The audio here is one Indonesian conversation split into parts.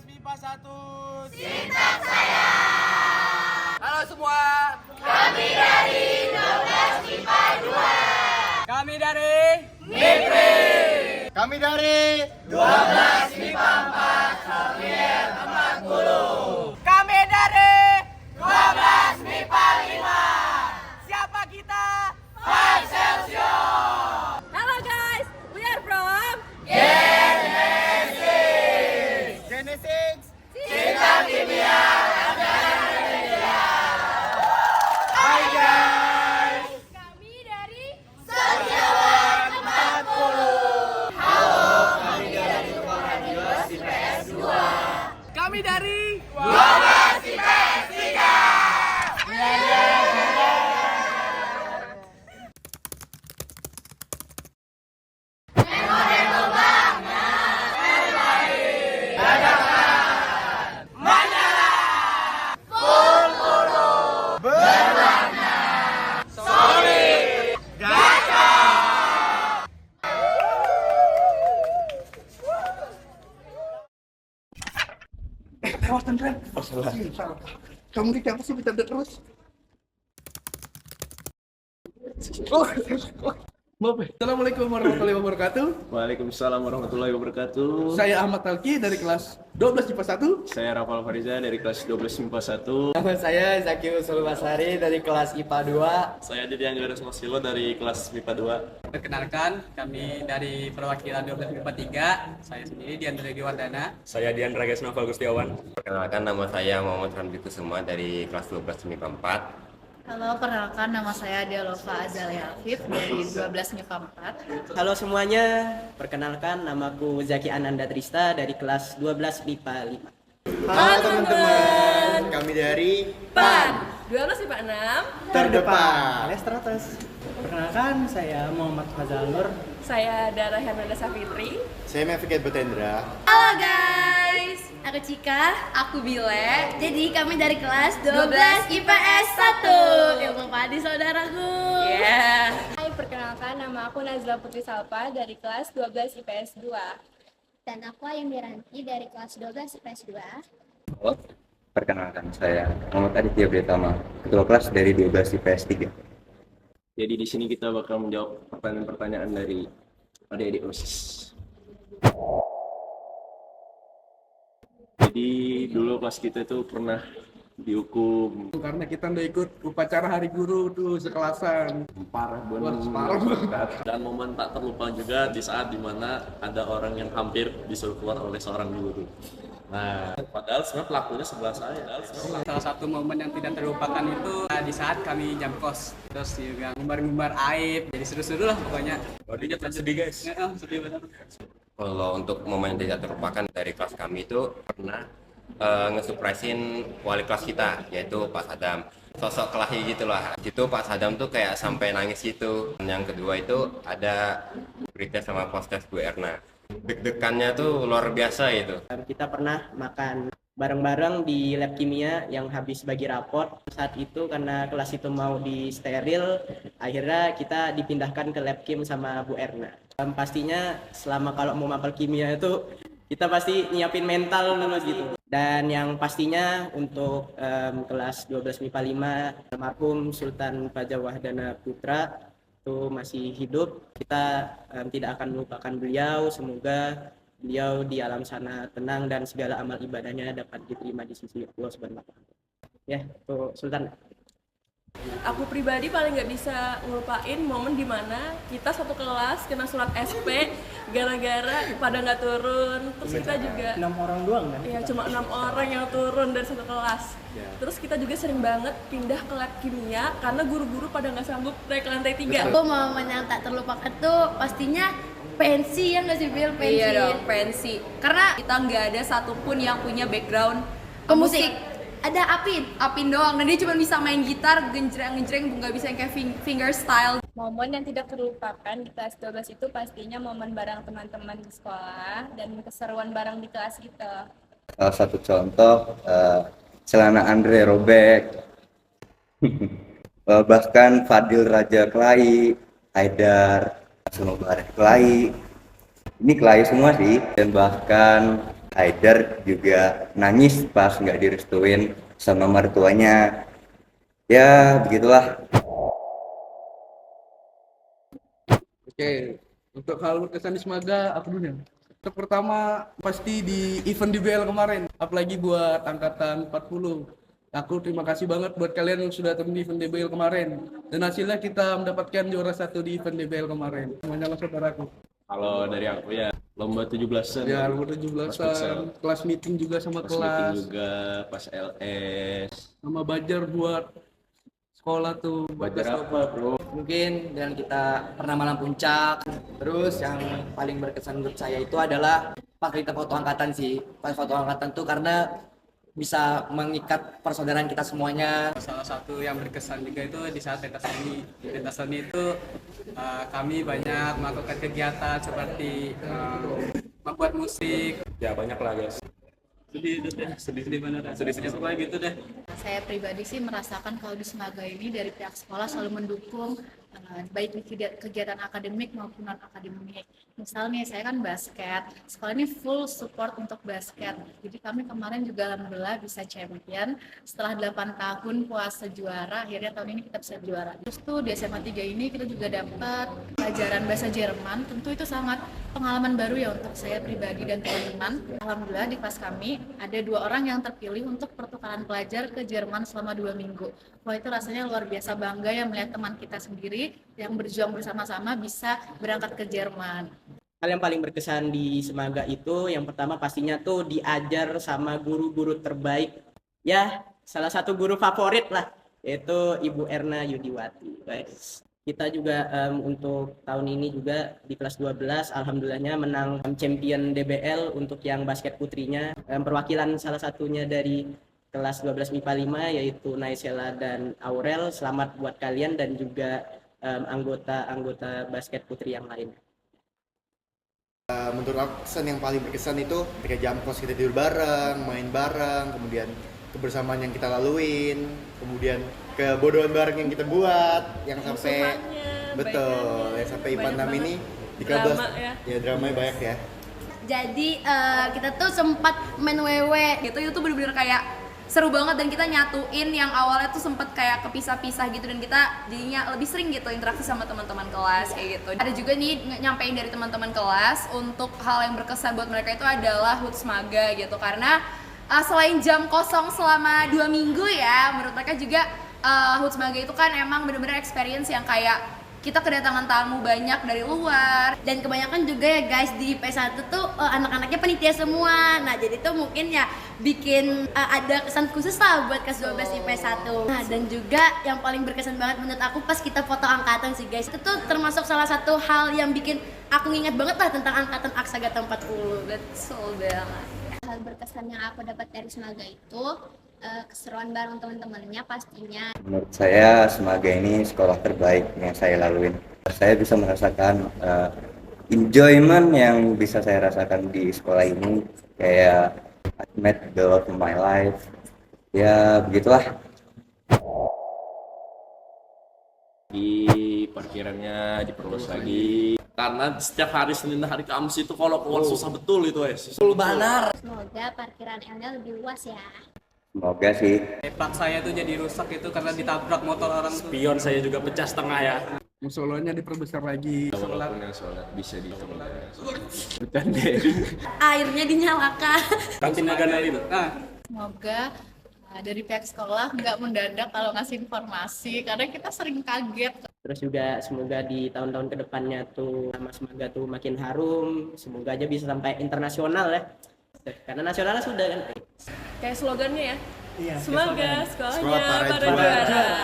MIPA 1. Sintak saya. Halo semua. Kami dari 12 MIPA 2. Kami dari MIPRI. Kami dari 12 MIPA 4 Xavier 40. Kami dari 12 MIPA 5. siapa kita? Excelsior. Hello guys, we are from Genesis. Sintak Kimia. Hai guys. kami dari Setiawan 40. Kami dari 12 IPS 3. Kamu di kampus bercanda terus. Maaf ya. Assalamualaikum warahmatullahi wabarakatuh. Waalaikumsalam warahmatullahi wabarakatuh. Saya Ahmad Talki dari kelas 12 IPA 1. Saya Rafal Fariza dari kelas 12 MIPA 1. Nama saya Zaki Usul Basari dari kelas IPA 2. Saya Didi Anggara Sosilo dari kelas MIPA 2. Perkenalkan, kami dari perwakilan 12 MIPA 3. Saya sendiri Dian Regi Wardana. Saya Dian Rages Noval Gustiawan. Perkenalkan, nama saya Muhammad Ramdi Kusuma dari kelas 12 MIPA 4. Halo, perkenalkan nama saya Dialova Azalia Afif dari 12 MIPA 4. Halo semuanya, perkenalkan namaku Zaki Ananda Trista dari kelas 12 MIPA 5. Halo teman-teman. Kami dari PAN 12 MIPA 6. Terdepan. Alias Teratas. Perkenalkan, saya Muhammad Fazal Nur. Saya Dara Hernanda Safitri. Saya Mefikat Betendra. Halo guys, aku Cika, aku Bile. Jadi kami dari kelas 12 IPS 1. Ilmu padi saudaraku. Yeah. Hai, perkenalkan nama aku Nazla Putri Salpa dari kelas 12 IPS 2. Dan aku Ayun Miranti dari kelas 12 IPS 2. Halo, perkenalkan saya Muhammad Aditya Pratama, ketua kelas dari 12 IPS 3. Jadi di sini kita bakal menjawab pertanyaan-pertanyaan dari adik-adik OSIS. Jadi dulu pas kita tuh pernah dihukum Karena kita udah ikut upacara hari guru tuh sekelasan. parah Wah, parah banget. dan momen tak terlupa juga di saat dimana ada orang yang hampir disuruh keluar oleh seorang guru. Nah, padahal sebenarnya pelakunya sebelah saya. Salah satu momen yang tidak terlupakan itu di saat kami jam kos. Terus juga ngumbar-ngumbar aib, jadi seru-seru lah pokoknya. Bodinya sedih guys. Sedih banget. Kalau untuk momen yang tidak terlupakan dari kelas kami itu pernah ngesurprisein wali kelas kita, yaitu Pak Sadam. Sosok kelahi gitu lah. Itu Pak Sadam tuh kayak sampai nangis gitu. Yang kedua itu ada berita sama postes Bu Erna. Deg-degannya tuh luar biasa itu. Kita pernah makan bareng-bareng di lab kimia yang habis bagi raport. Saat itu karena kelas itu mau di steril, akhirnya kita dipindahkan ke lab kim sama Bu Erna. Pastinya selama kalau mau mapel kimia itu kita pasti nyiapin mental dulu gitu. Dan yang pastinya untuk kelas 12 MIPA 5, almarhum Sultan Fajar Wahdana Putra itu masih hidup. Kita tidak akan melupakan beliau. Semoga beliau di alam sana tenang dan segala amal ibadahnya dapat diterima di sisi Allah Subhanahu wa Ta'ala. Ya, tuh Sultan. Aku pribadi paling nggak bisa ngelupain momen dimana kita satu kelas kena surat SP gara-gara pada nggak turun. Terus kita juga 6 orang doang kan? Iya, cuma 6 orang yang turun dari satu kelas. Terus kita juga sering banget pindah ke lab kimia karena guru-guru pada nggak sanggup naik ke lantai 3. Aku momen yang tak terlupakan tuh pastinya pensi ya nggak sih Bil? Pensi. Iya dong, pensi. Karena kita nggak ada satupun yang punya background Ke musik. Ada Apin doang, dan dia cuma bisa main gitar, genjreng-genjreng, nggak bisa yang kayak finger style. Momen yang tidak terlupakan di kelas 12 itu pastinya momen bareng teman-teman di sekolah dan keseruan bareng di kelas kita. Salah satu contoh, celana Andre robek, bahkan Fadil Raja Kelai, Haidar Sunobareh Kelai, ini Kelai semua sih, dan bahkan Haidar juga nangis pas nggak direstuin sama mertuanya. Ya begitulah. Oke, untuk hal berkesan di Semaga apa dulu ya? Untuk pertama pasti di event DBL kemarin, apalagi buat angkatan 40. Aku terima kasih banget buat kalian yang sudah datang di event DBL kemarin. Dan hasilnya kita mendapatkan juara 1 di event DBL kemarin. Semuanya lah saudaraku. Kalau dari aku ya lomba 17-an. Ya, lomba 17-an, kelas meeting juga sama Pas meeting kelas. juga, pas LS. Sama Bajar buat sekolah tuh. Bajar apa, bro? Mungkin dengan kita pernah malam puncak. Terus yang paling berkesan menurut saya itu adalah pas kita foto angkatan sih. Pas foto angkatan tuh karena bisa mengikat persaudaraan kita semuanya. Salah satu yang berkesan juga itu di saat pentas seni. Di pentas seni itu kami banyak melakukan kegiatan seperti membuat musik. Ya banyak lah guys. Sedih mana dah? Sedih pokoknya gitu deh. Saya pribadi sih merasakan kalau di Semaga ini dari pihak sekolah selalu mendukung baik di kegiatan akademik maupun non akademik. Misalnya saya kan basket, sekolah ini full support untuk basket. Jadi kami kemarin juga alhamdulillah bisa champion. Setelah 8 tahun puasa juara, akhirnya tahun ini kita bisa juara. Terus tuh di SMA 3 ini kita juga dapat pelajaran bahasa Jerman. Tentu itu sangat pengalaman baru ya untuk saya pribadi dan teman-teman. Alhamdulillah di kelas kami ada 2 orang yang terpilih untuk pertukaran pelajar ke Jerman selama 2 minggu. Wah itu rasanya luar biasa bangga ya melihat teman kita sendiri yang berjuang bersama-sama bisa berangkat ke Jerman. Hal yang paling berkesan di Semaga itu yang pertama pastinya tuh diajar sama guru-guru terbaik. Ya, salah satu guru favorit lah, yaitu Ibu Erna Yudiwati. Guys. Kita juga untuk tahun ini juga di kelas 12 alhamdulillahnya menang champion DBL untuk yang basket putrinya. Perwakilan salah satunya dari kelas 12 MIPA 5 yaitu Naisela dan Aurel. Selamat buat kalian dan juga anggota-anggota basket putri yang lain. Menurut aku kesan yang paling berkesan itu ketika jam kos kita tidur bareng, main bareng, kemudian kebersamaan yang kita laluin, kemudian kebodohan bareng yang kita buat, yang sampai betul, yang sampai IPA 6 ini di kelas ya dramanya banyak ya. Jadi kita tuh sempat main WW gitu, itu bener-bener kayak seru banget dan kita nyatuin yang awalnya tuh sempet kayak kepisah-pisah gitu dan kita jadinya lebih sering gitu interaksi sama teman-teman kelas kayak gitu. Ada juga nih nyampein dari teman-teman kelas untuk hal yang berkesan buat mereka itu adalah HUT Semaga gitu karena selain jam kosong selama 2 minggu ya menurut mereka juga HUT Semaga itu kan emang bener-bener experience yang kayak kita kedatangan tamu banyak dari luar dan kebanyakan juga ya guys di IP1 tuh anak-anaknya panitia semua. Nah jadi tuh mungkin ya bikin ada kesan khusus lah buat kelas 12 IP1. Nah dan juga yang paling berkesan banget menurut aku pas kita foto angkatan sih guys. Itu tuh termasuk salah satu hal yang bikin aku nginget banget lah tentang angkatan Aksagata 40. Betul banget. Hal berkesan yang aku dapat dari Semaga itu keseruan bareng teman-temannya pastinya. Menurut saya Semaga ini sekolah terbaik yang saya laluin. Saya bisa merasakan enjoyment yang bisa saya rasakan di sekolah ini, kayak I met the love of my life. Ya begitulah. Di parkirannya diperluas lagi karena setiap hari Senin dan hari Kamis itu kalau keluar susah betul itu Benar. Semoga parkiran Elnya lebih luas ya. Semoga sih. Plat saya tuh jadi rusak itu karena ditabrak motor orang. Spion saya juga pecah setengah ya. Musolanya diperbesar lagi. Walaupun yang sholat bisa ditunda. Bercanda. Airnya dinyalakan. Kantin Naganal itu. Semoga dari pihak sekolah nggak mendadak kalau ngasih informasi karena kita sering kaget. Terus juga semoga di tahun-tahun kedepannya tuh nama Semaga tuh makin harum. Semoga aja bisa sampai internasional ya. Karena nasionalnya sudah kan. Kayak slogannya ya. Iya, Semoga sekolahnya Sekolah para pada juara. juara.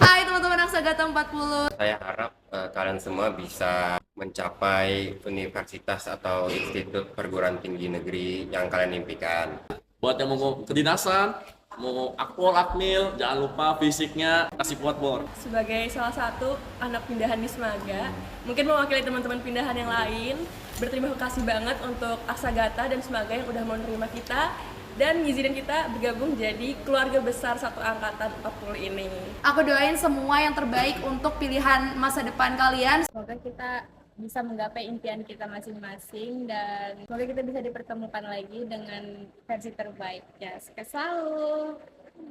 Hai teman-teman Aksagata 40. Saya harap kalian semua bisa mencapai universitas atau institut perguruan tinggi negeri yang kalian impikan. Buat yang mau kedinasan, mau akpol, akmil, jangan lupa fisiknya kasih kuat bor. Sebagai salah satu anak pindahan di Semaga, mungkin mewakili teman-teman pindahan yang lain, berterima kasih banget untuk Aksagata dan Semaga yang udah mau menerima kita dan ngizinin kita bergabung jadi keluarga besar satu angkatan 40 ini. Aku doain semua yang terbaik untuk pilihan masa depan kalian. Semoga kita bisa menggapai impian kita masing-masing dan semoga kita bisa dipertemukan lagi dengan versi terbaik. Ya, sukses selalu.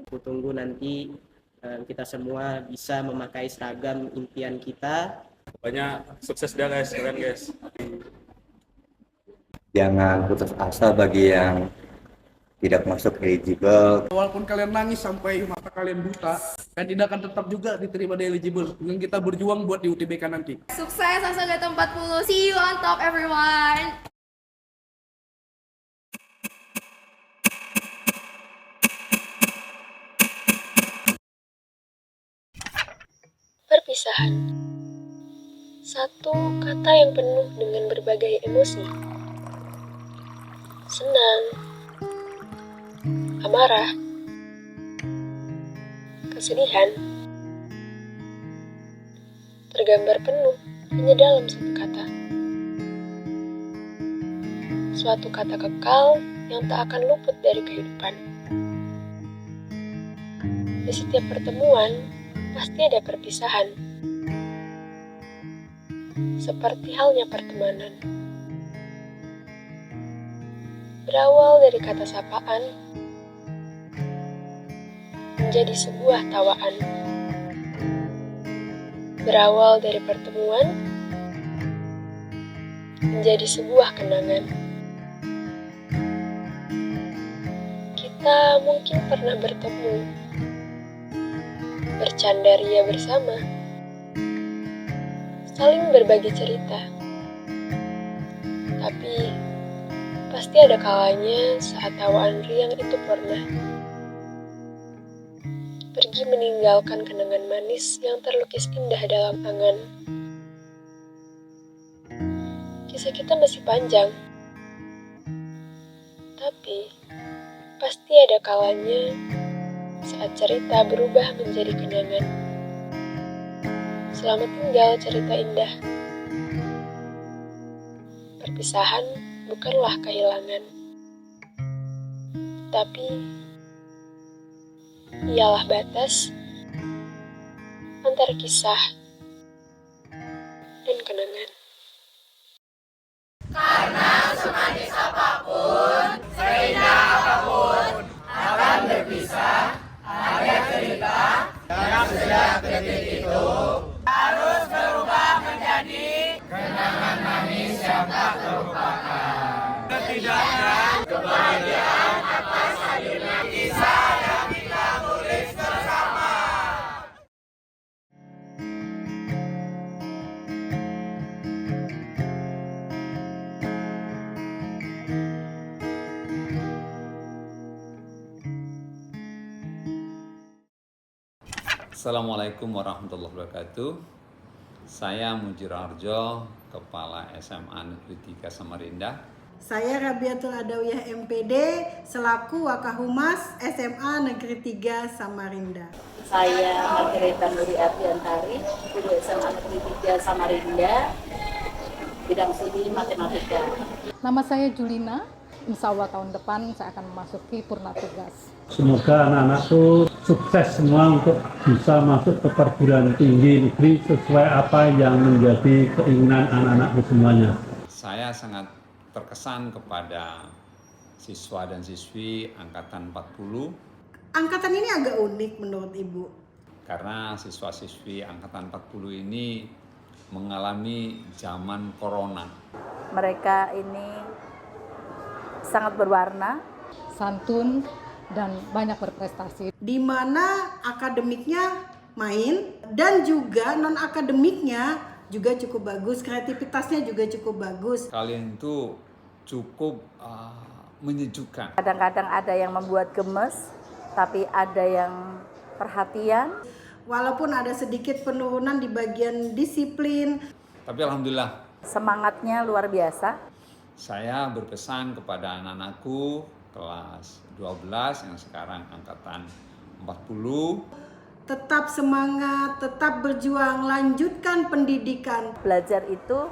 Aku tunggu nanti kita semua bisa memakai seragam impian kita. Banyak sukses dah guys, kalian guys. Jangan putus asa bagi yang tidak masuk eligible. Walaupun kalian nangis sampai mata kalian buta, kan tidak akan tetap juga diterima di eligible. Dengan kita berjuang buat di UTBK nanti. Sukses Aksagata 40. See you on top everyone. Perpisahan. Satu kata yang penuh dengan berbagai emosi. Senang, amarah, kesedihan, tergambar penuh hanya dalam satu kata. Suatu kata kekal yang tak akan luput dari kehidupan. Di setiap pertemuan, pasti ada perpisahan. Seperti halnya pertemanan. Berawal dari kata sapaan, menjadi sebuah tawaan. Berawal dari pertemuan, menjadi sebuah kenangan. Kita mungkin pernah bertemu, bercanda ria bersama, saling berbagi cerita. Tapi pasti ada kalanya saat tawaan riang itu pernah pergi meninggalkan kenangan manis yang terlukis indah dalam angan. Kisah kita masih panjang, tapi pasti ada kalanya saat cerita berubah menjadi kenangan. Selamat tinggal cerita indah. Perpisahan bukanlah kehilangan, tapi ialah batas antara kisah dan kenangan. Karena semanis apapun, seindah apapun, akan berpisah, ada cerita yang sejak detik itu harus berubah menjadi kenangan manis yang tak terlupakan. Setidaknya kebahagiaan atas hadirnya kisah yang kita tulis bersama. Assalamualaikum warahmatullahi wabarakatuh. Saya Mujir Arjo, Kepala SMA Negeri 3 Samarinda. Saya Rabiatul Adawiyah MPD, selaku Wakahumas SMA Negeri 3 Samarinda. Saya Margareta Nuri Ardiantari, guru SMA Negeri 3 Samarinda, bidang studi matematika. Nama saya Julina, insya Allah tahun depan saya akan memasuki purna tugas. Semoga anak-anak itu sukses semua untuk bisa masuk ke perguruan tinggi negeri sesuai apa yang menjadi keinginan anak-anak semuanya. Saya sangat terkesan kepada siswa dan siswi Angkatan 40. Angkatan ini agak unik menurut Ibu. Karena siswa-siswi Angkatan 40 ini mengalami zaman corona. Mereka ini sangat berwarna, santun, dan banyak berprestasi. Di mana akademiknya main dan juga non-akademiknya juga cukup bagus, kreativitasnya juga cukup bagus. Kalian itu cukup menyejukkan. Kadang-kadang ada yang membuat gemes, tapi ada yang perhatian. Walaupun ada sedikit penurunan di bagian disiplin, tapi alhamdulillah semangatnya luar biasa. Saya berpesan kepada anak-anakku kelas 12 yang sekarang angkatan 40. Tetap semangat, tetap berjuang, lanjutkan pendidikan. Belajar itu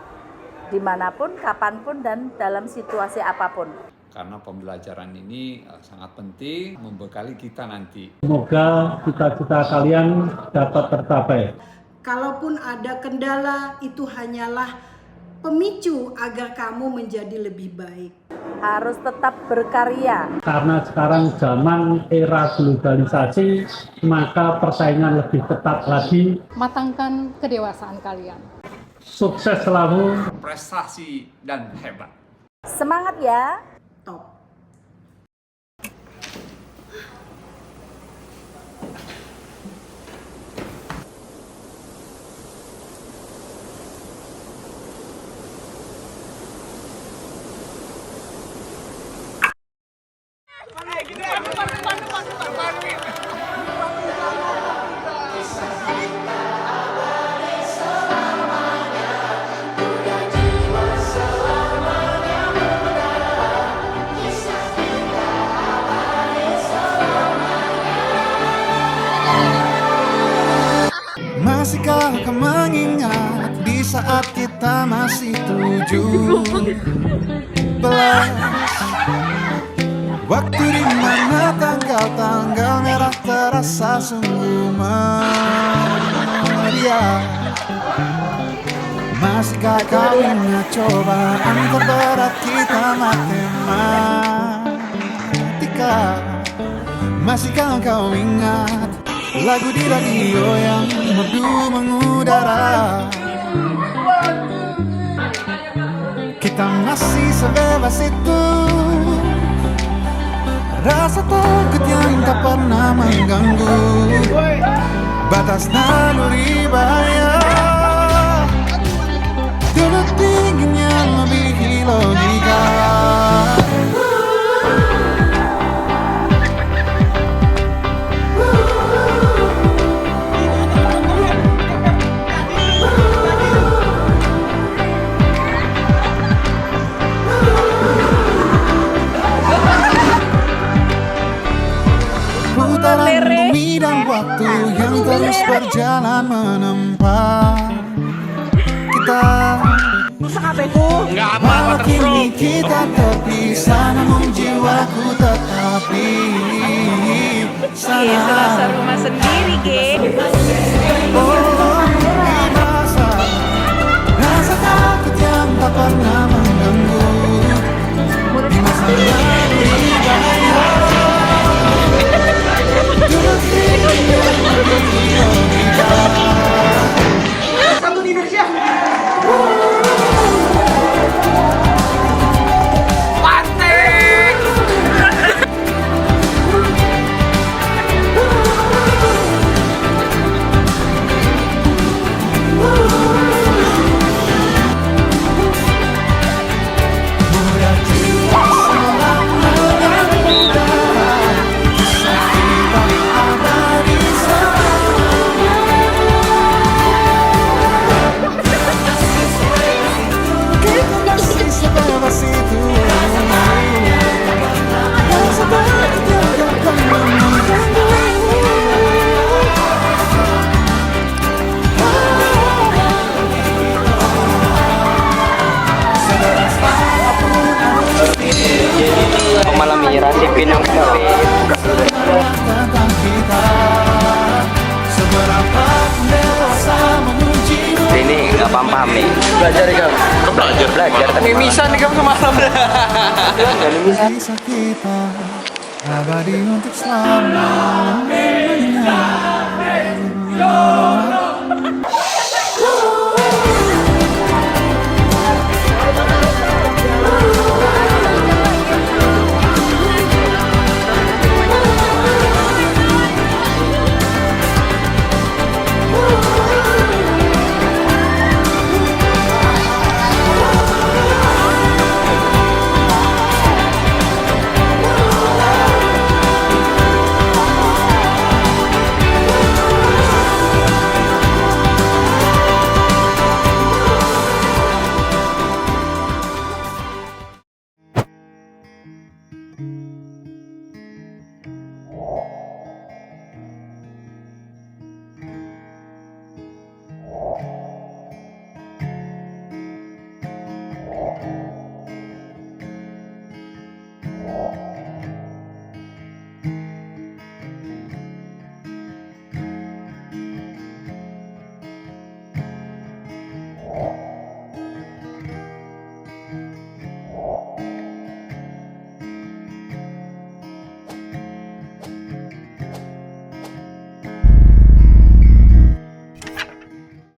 dimanapun, kapanpun, dan dalam situasi apapun. Karena pembelajaran ini sangat penting membekali kita nanti. Semoga cita-cita kalian dapat tercapai. Kalaupun ada kendala, itu hanyalah pemicu agar kamu menjadi lebih baik. Harus tetap berkarya. Karena sekarang zaman era globalisasi, maka persaingan lebih ketat lagi. Matangkan kedewasaan kalian. Sukses selalu. Prestasi dan hebat. Semangat ya. Top. Masihkah kau mengingat di saat kita masih 17? Waktu di mana tanggal-tanggal merah terasa sungguh meriah. Masihkah kau ingat cobaan terberat kita matematika? Masihkah kau ingat lagu di radio yang merdu mengudara? Kita masih sebebas itu, rasa takut yang tak pernah mengganggu batas naluri bahaya. Dulu tingginya lebih logika. Putaran bumi dan waktu yang terus berjalan menempa kita. Walau kini kita terpisah, namun jiwaku tetap di sana. Itu rasa rumah sendiri, Ge. Rasa takut yang tak pernah mengganggu di masa lalu bahaya. Satu di Indonesia. Mengalami rasa pinang kawin. Ini nggak paham nih. Belajar nih kamu. Belajar. Tapi mimisan nih kamu semalam. Kisah kita abadi untuk selamanya.